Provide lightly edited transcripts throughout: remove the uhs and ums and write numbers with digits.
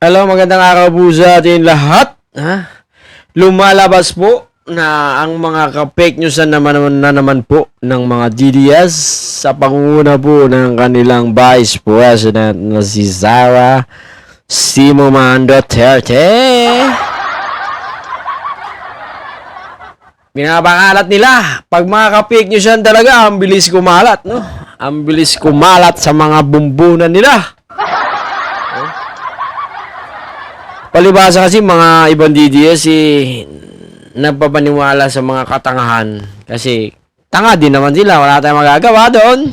Hello, magandang araw po sa atin lahat. Lumalabas po na ang mga ka-fake news na naman po ng mga DDS sa pangunguna po ng kanilang Vice President na si Sara Simoman Duterte. Binabakalat nila. Pag mga ka-fake news yan talaga, ang bilis kumalat, no? Ang bilis kumalat sa mga bumbunan nila. Palibasa kasi mga ibang DDS nagpapaniwala sa mga katangahan. Kasi tanga din naman sila. Wala tayong magagawa doon.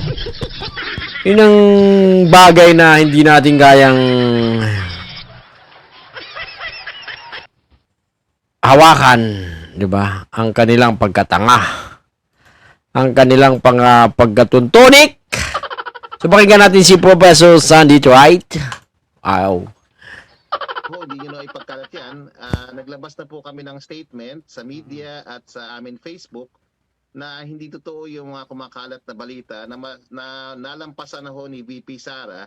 Yun ang bagay na hindi natin kayang hawakan. Diba? Ang kanilang pagkatanga. Ang kanilang pagkatuntunik. So pakinggan natin si Professor Sandy Wright. Wow. Hindi nyo na ipagkalat yan. Naglabas na po kami ng statement sa media at sa amin Facebook na hindi totoo yung mga kumakalat na balita na nalampasan na ho ni VP Sara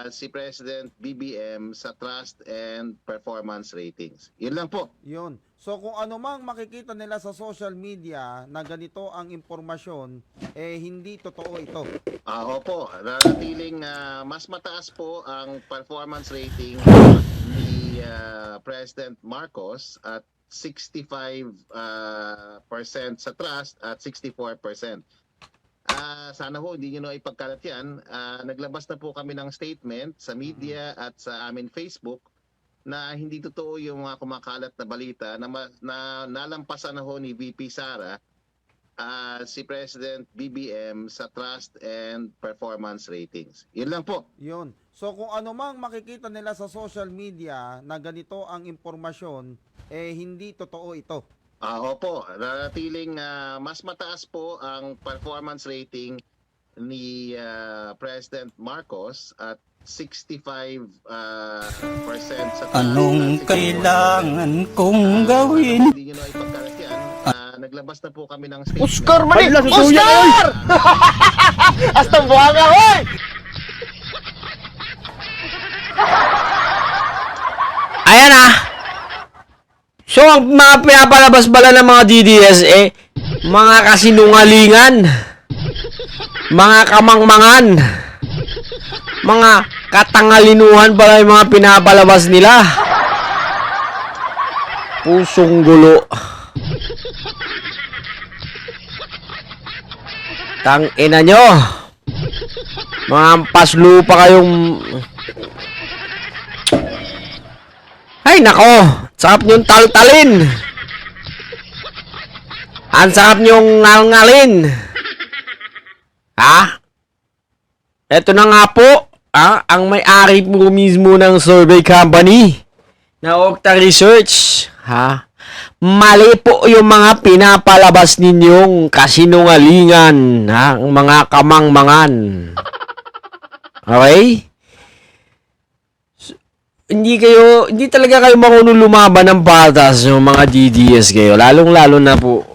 si President BBM sa trust and performance ratings. Yun lang po. Yun. So kung ano mang makikita nila sa social media na ganito ang impormasyon, hindi totoo ito. Opo, nanatiling mas mataas po ang performance rating ni President Marcos at 65% sa trust at 64%. Sana ho, hindi nyo na ipagkalat yan. Naglabas na po kami ng statement sa media at sa amin Facebook na hindi totoo yung mga kumakalat na balita na nalampasan na ho ni VP Sara si President BBM sa trust and performance ratings. Yun lang po. Yun. So kung ano mang makikita nila sa social media na ganito ang impormasyon, hindi totoo ito. Opo, nanatiling mas mataas po ang performance rating ni President Marcos at 65% sa anong kailangan kong gawin? Hindi nyo na ipagkalat yan. Naglabas na po kami ng statement. Oscar Malik! Oscar! Hasta buwanga, hoy! Ayan So, ang mga pinapalabas bala ng mga DDS, mga kasinungalingan, mga kamangmangan, mga katangalinuhan pala yung mga pinapalabas nila. Pusong gulo. Tangina nyo. Mga ampas lupa kayong... Ay, nako. Sarap nyong taltalin. Ang sarap nyong ngalngalin. Eto na nga po. Ang may-ari po mismo ng survey company na Okta Research. Mali po yung mga pinapalabas ninyong kasinungalingan. Ang mga kamangmangan. Okay? Hindi talaga kayo marunong lumaban ng batas yung mga DDS kayo. Lalong-lalo na po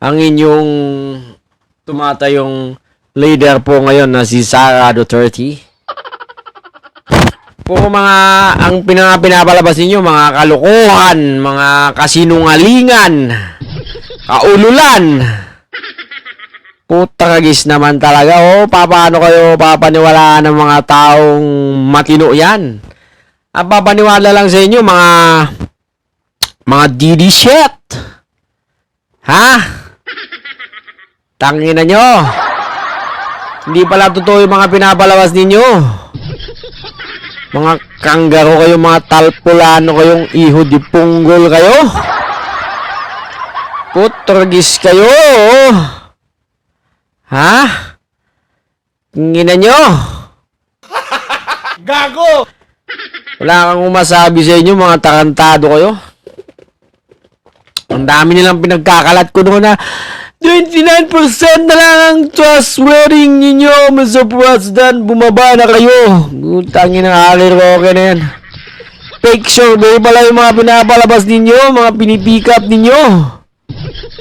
ang inyong tumatayong leader po ngayon na si Sara Duterte. Puro ang pinapalabas ninyo, mga kalukuhan, mga kasinungalingan, kaululan. Puta kagis naman talaga. Paano kayo papaniwalaan ng mga taong matino yan? Ang papaniwala lang sa inyo, mga DD shit. Tangina nyo. Hindi pala totoo yung mga pinapalabas ninyo. Mga kanggaro kayo, mga talpulano kayong iho di punggol kayo. Putragis kayo. Tangina nyo. Gago! Wala kang umasabi sa inyo, mga tarantado kayo. Ang dami nilang pinagkakalat ko doon na 29% na lang ang trust rating ninyo, Mr. President. Bumaba na kayo. Tangin ng alir ko, okay na yan. Fake survey pala yung mga pinapalabas ninyo, mga pinipick up ninyo.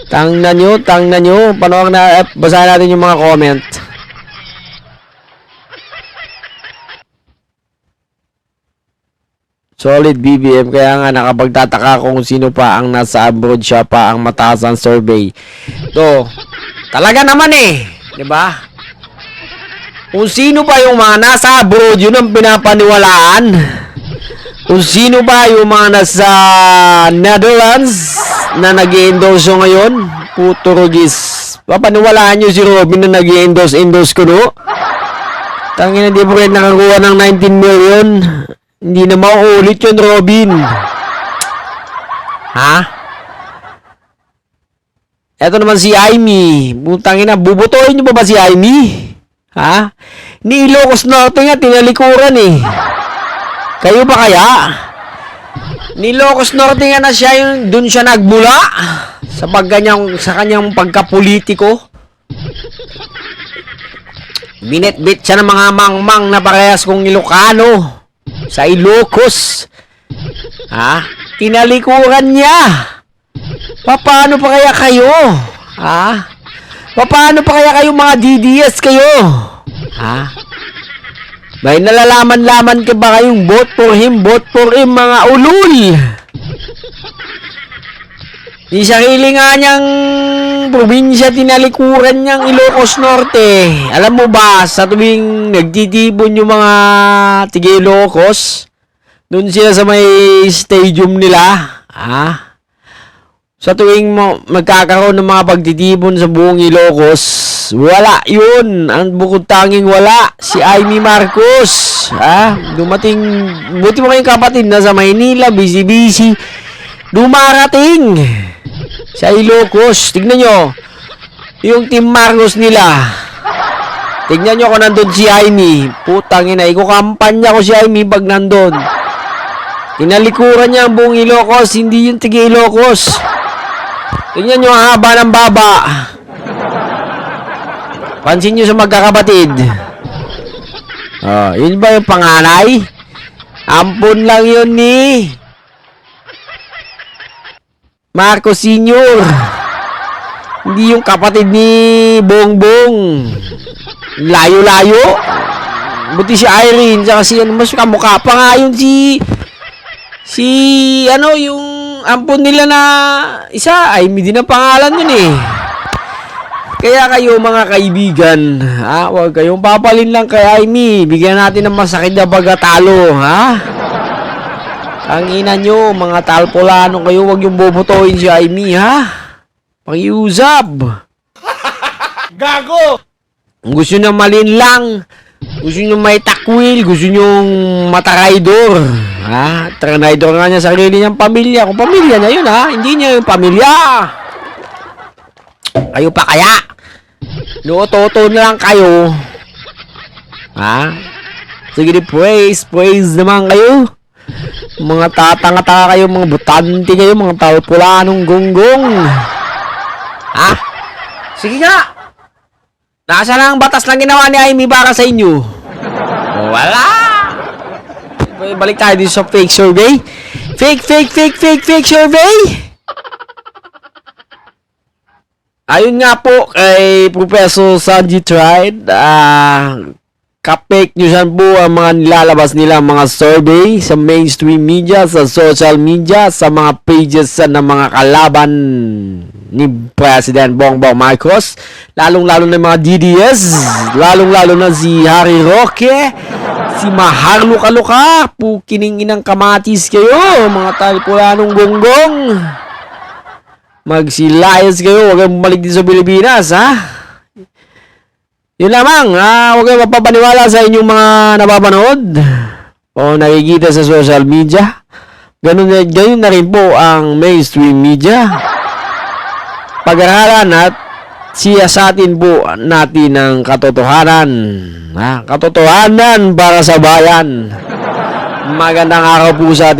Tangnan nyo. Paano basahin natin yung mga comment. Solid BBM. Kaya nga nakapagtataka kung sino pa ang nasa abroad, siya pa ang mataas ang survey. To, talaga naman eh. 'Di ba? Kung sino pa yung mga nasa abroad, yun ang pinapaniwalaan. Kung sino ba yung mga nasa Netherlands na nag-i-endorse ngayon, puto rugis. Papaniwalaan nyo si Robin na nag-i-endorse ko, no? Tangina, di mo rin nakakuha ng 19 million. Hindi na mauulit yun, Robin. Ha? Eto naman si Aimee. Tangina, bubutuin nyo ba si Aimee? Ha? Ni Ilocos Norte nga, tinalikuran eh. Kayo ba kaya? Ni Ilocos Norte nga na siya yung dun siya nagmula sa kanyang pagkapolitiko. Binitbit siya ng mga mangmang na parehas kong Ilocano sa Ilocos. Ha? Tinalikuran niya. Paano pa kaya kayo? Ha? Paano pa kaya kayo mga DDS kayo? Ha? May nalalaman-laman ka ba kayong vote for him, mga ulul? Di sarili nga niyang probinsya tinalikuran niyang Ilocos Norte. Alam mo ba, sa tuwing nagtitipon yung mga tiga Ilocos, doon sila sa may stadium nila, sa tuwing magkakaroon ng mga pagtitipon sa buong Ilocos, wala yun. Ang bukod tanging wala, si Aimee Marcos. Dumating, buti mo kayong kapatid na sa Maynila, busy-busy. Dumarating sa Ilocos. Tignan nyo, yung Team Marcos nila. Tignan nyo kung nandun si Aimee. Putang ina, ikukampanya ko si Aimee pag nandun. Tinalikuran niya ang buong Ilocos, hindi yung tiga Ilocos. Tignan nyo ang haba ng baba. Pansin nyo sa magkakapatid. Yun ba yung panganay? Ampun lang yun ni Marcos Sr. Hindi yung kapatid ni Bongbong. Layo-layo. Buti si Irene, saka si mas kamukha pa nga yun yung ampun nila na isa, Aimee din ang pangalan nun eh. Kaya kayo mga kaibigan, huwag kayong papalin lang kay Aimee. Bigyan natin ng masakit na pagkatalo, Ang ina nyo, mga talpolano kayo, huwag yung bobotohin si Aimee, Pakiusap. Gago! Kung gusto nyo malin lang, gusto nyo may takwil, gusto nyo mataraydor, Taraydor nga niya sarili niyang pamilya. Kung pamilya na yun, hindi niya yung pamilya. Kayo pa kaya? Noototo na lang kayo. Sige di, praise naman kayo. Mga tatanga-tanga kayo, mga butante kayo, mga talpulanong gonggong. Sige nga. Nasa lang ang batas lang ginawa ni Aimee para sa inyo? Wala. Balik tayo dito sa fake survey. Fake survey. Ayun nga po kay Professor Sanji Tried, ka-fake news po ang mga nilalabas nila mga survey sa mainstream media, sa social media, sa mga pages ng mga kalaban ni President Bongbong Marcos, lalong-lalo na mga DDS, lalong-lalo na si Harry Roque, si Mahar Luka-Luka, pukining inang kamatis kayo, mga talpulanong gonggong. Magsilayas kayo, huwag kayong bumalik din sa Pilipinas, Yun lamang, huwag kayong mapapaniwala sa inyong mga napapanood o nakikita sa social media. Ganun na rin po ang mainstream media. Pag-aralan at siyasatin po natin ang katotohanan. Katotohanan para sa bayan. Magandang araw po sa atin.